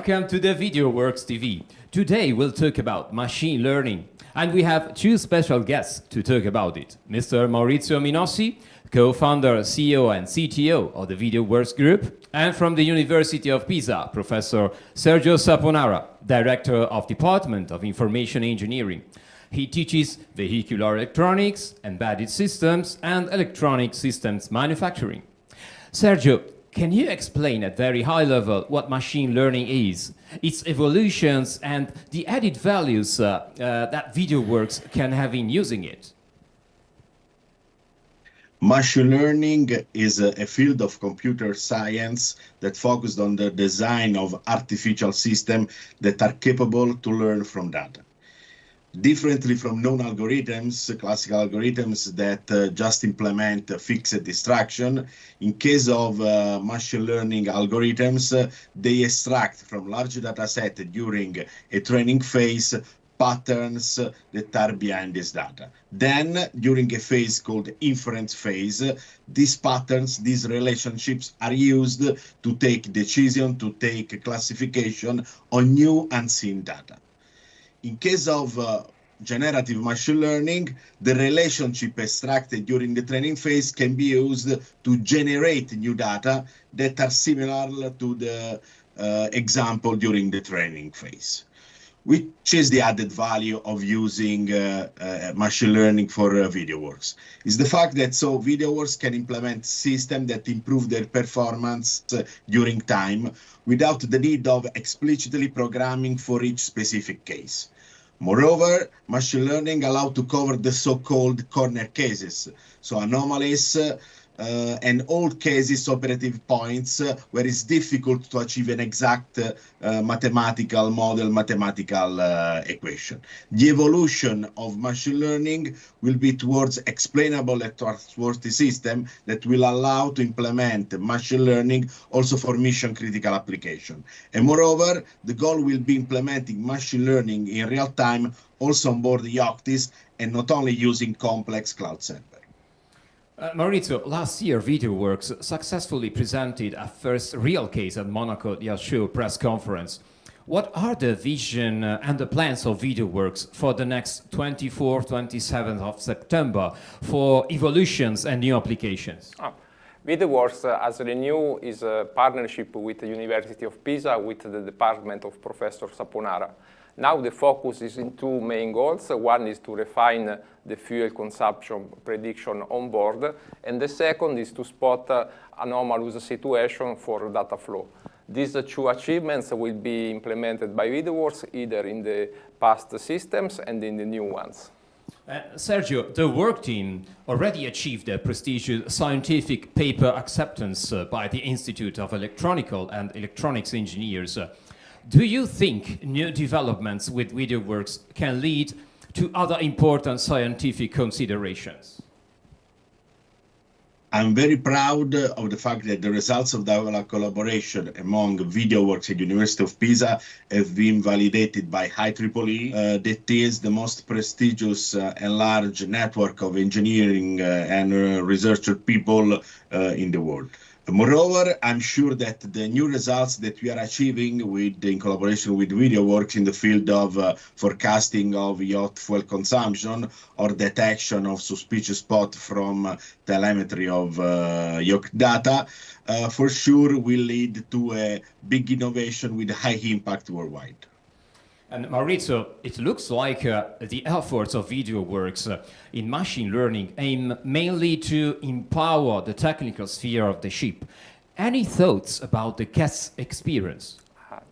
Welcome to the Videoworks TV. Today we'll talk about machine learning, and we have two special guests to talk about it. Mr. Maurizio Minossi, co-founder, CEO and CTO of the Videoworks Group, and from the University of Pisa, Professor Sergio Saponara, Director of Department of Information Engineering. He teaches vehicular electronics, embedded systems, and electronic systems manufacturing. Sergio, can you explain at very high level what machine learning is, its evolutions, and the added values that Videoworks can have in using it? Machine learning is a field of computer science that focused on the design of artificial systems that are capable to learn from data. Differently from known algorithms, classical algorithms that just implement a fixed instruction, in case of machine learning algorithms, they extract from large data set during a training phase patterns that are behind this data. Then, during a phase called inference phase, these patterns, these relationships are used to take decision, to take classification on new unseen data. In case of generative machine learning, the relationship extracted during the training phase can be used to generate new data that are similar to the example during the training phase. Which is the added value of using machine learning for Videoworks? Is the fact that Videoworks can implement systems that improve their performance during time without the need of explicitly programming for each specific case. Moreover, machine learning allows to cover the so-called corner cases, so anomalies and all cases, operative points where it's difficult to achieve an exact mathematical model, mathematical equation. The evolution of machine learning will be towards explainable and trustworthy system that will allow to implement machine learning also for mission critical application. And moreover, the goal will be implementing machine learning in real time also on board the Yachting and not only using complex cloud server. Maurizio, last year Videoworks successfully presented a first real case at Monaco Yacht Show press conference. What are the vision and the plans of Videoworks for the next 24th, 27th of September for evolutions and new applications? Videoworks, as Renew, is a partnership with the University of Pisa with the department of Professor Saponara. Now the focus is in two main goals. One is to refine the fuel consumption prediction on board, and the second is to spot anomalous situation for data flow. These two achievements will be implemented by Videoworks either in the past systems and in the new ones. Sergio, the work team already achieved a prestigious scientific paper acceptance by the Institute of Electronical and Electronics Engineers. Do you think new developments with Videoworks can lead to other important scientific considerations? I'm very proud of the fact that the results of our collaboration among Videoworks and University of Pisa have been validated by IEEE. That is the most prestigious and large network of engineering and researcher people in the world. Moreover, I'm sure that the new results that we are achieving in collaboration with Videoworks in the field of forecasting of yacht fuel consumption or detection of suspicious spot from telemetry of yacht data, for sure will lead to a big innovation with high impact worldwide. And Maurizio, it looks like the efforts of Videoworks in machine learning aim mainly to empower the technical sphere of the ship. Any thoughts about the guest experience?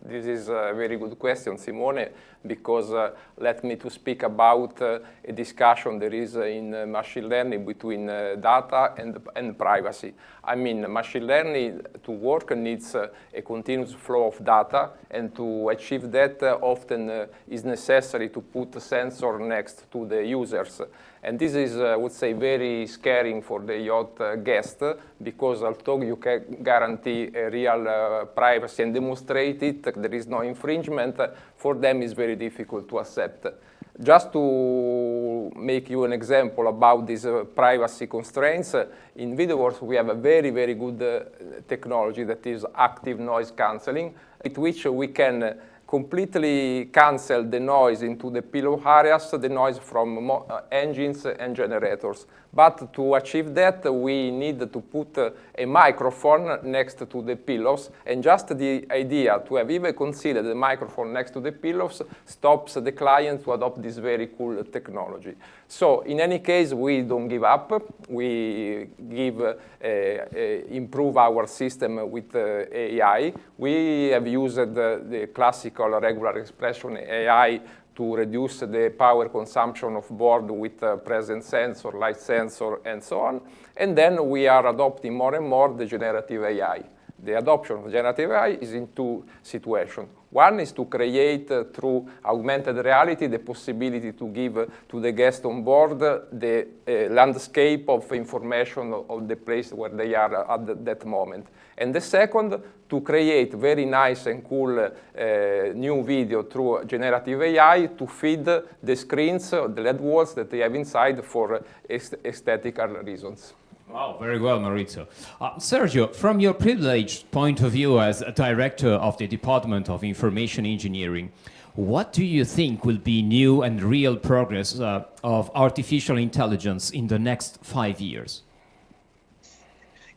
This is a very good question, Simone, because let me to speak about a discussion there is in machine learning between data and privacy. I mean, machine learning to work needs a continuous flow of data, and to achieve that often is necessary to put a sensor next to the users. And this is, I would say, very scary for the yacht guest, because although you can guarantee a real privacy and demonstrate it, there is no infringement, for them it's very difficult to accept. Just to make you an example about these privacy constraints, in Videoworks we have a very, very good technology that is active noise cancelling, with which we can completely cancel the noise into the pillow areas, the noise from engines and generators. But to achieve that, we need to put a microphone next to the pillows, and just the idea to have even considered the microphone next to the pillows stops the client to adopt this very cool technology. So in any case, we don't give up. We improve our system with AI. We have used the classical regular expression AI to reduce the power consumption of board with presence sensor, light sensor, and so on. And then we are adopting more and more the generative AI. The adoption of generative AI is in two situations. One is to create through augmented reality the possibility to give to the guest on board the landscape of information of the place where they are at that moment. And the second, to create very nice and cool new video through generative AI to feed the screens, the LED walls that they have inside for aesthetical reasons. Wow, very well, Maurizio. Sergio, from your privileged point of view as a director of the Department of Information Engineering, what do you think will be new and real progress of artificial intelligence in the next 5 years?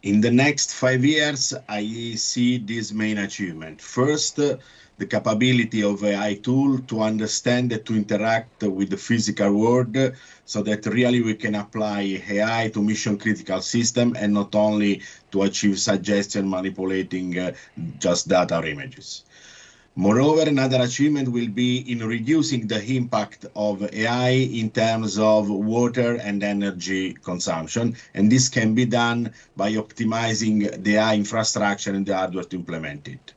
In the next 5 years, I see this main achievement. First, the capability of AI tool to understand and to interact with the physical world, so that really we can apply AI to mission critical system and not only to achieve suggestion manipulating just data or images. Moreover, another achievement will be in reducing the impact of AI in terms of water and energy consumption, and this can be done by optimizing the AI infrastructure and the hardware to implement it.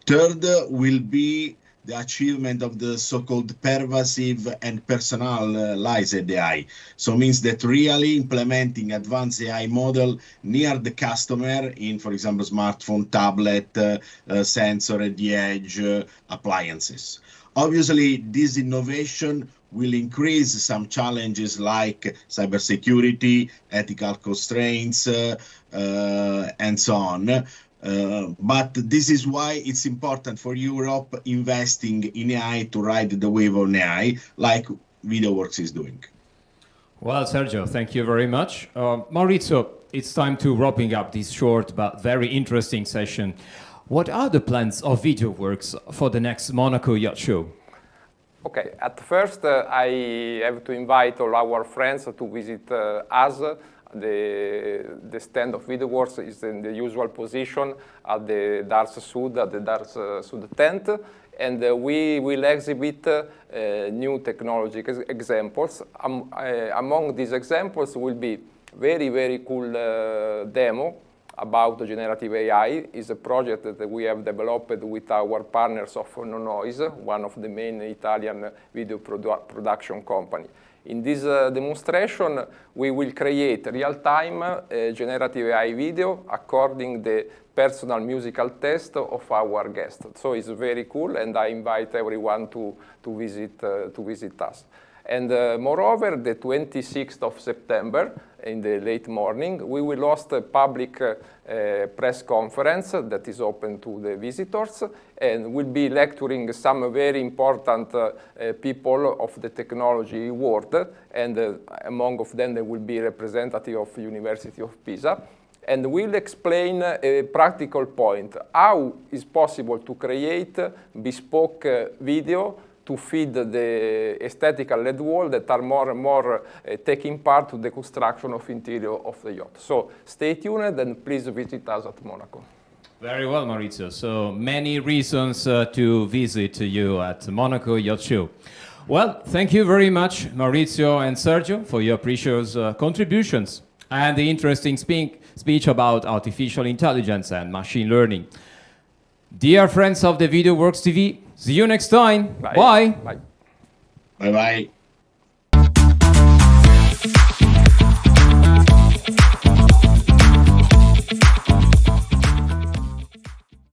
Third will be the achievement of the so-called pervasive and personalized AI. So means that really implementing advanced AI model near the customer in, for example, smartphone, tablet, sensor at the edge, appliances. Obviously, this innovation will increase some challenges like cybersecurity, ethical constraints, and so on. But this is why it's important for Europe investing in AI to ride the wave of AI, like Videoworks is doing. Well, Sergio, thank you very much. Maurizio, it's time to wrapping up this short but very interesting session. What are the plans of Videoworks for the next Monaco Yacht Show? Okay, at first I have to invite all our friends to visit us. The stand of Videoworks is in the usual position at the Dars Sud, at the Dars Sud tent, and we will exhibit new technology examples. Among these examples will be very, very cool demo about generative AI. Is a project that we have developed with our partners of No Noise, one of the main Italian video production company. In this demonstration, we will create real-time generative AI video according the personal musical taste of our guests. So it's very cool, and I invite everyone to visit us. And moreover, the 26th of September, in the late morning, we will host a public press conference that is open to the visitors, and we'll be lecturing some very important people of the technology world, and among of them there will be representative of University of Pisa. And we'll explain a practical point, how is possible to create bespoke video to feed the aesthetical LED wall that are more and more taking part to the construction of interior of the yacht. So stay tuned and please visit us at Monaco. Very well, Maurizio. So many reasons to visit you at Monaco Yacht Show. Well, thank you very much, Maurizio and Sergio, for your precious contributions and the interesting speech about artificial intelligence and machine learning. Dear friends of the Videoworks TV, see you next time. Bye. Bye. Bye. Bye-bye.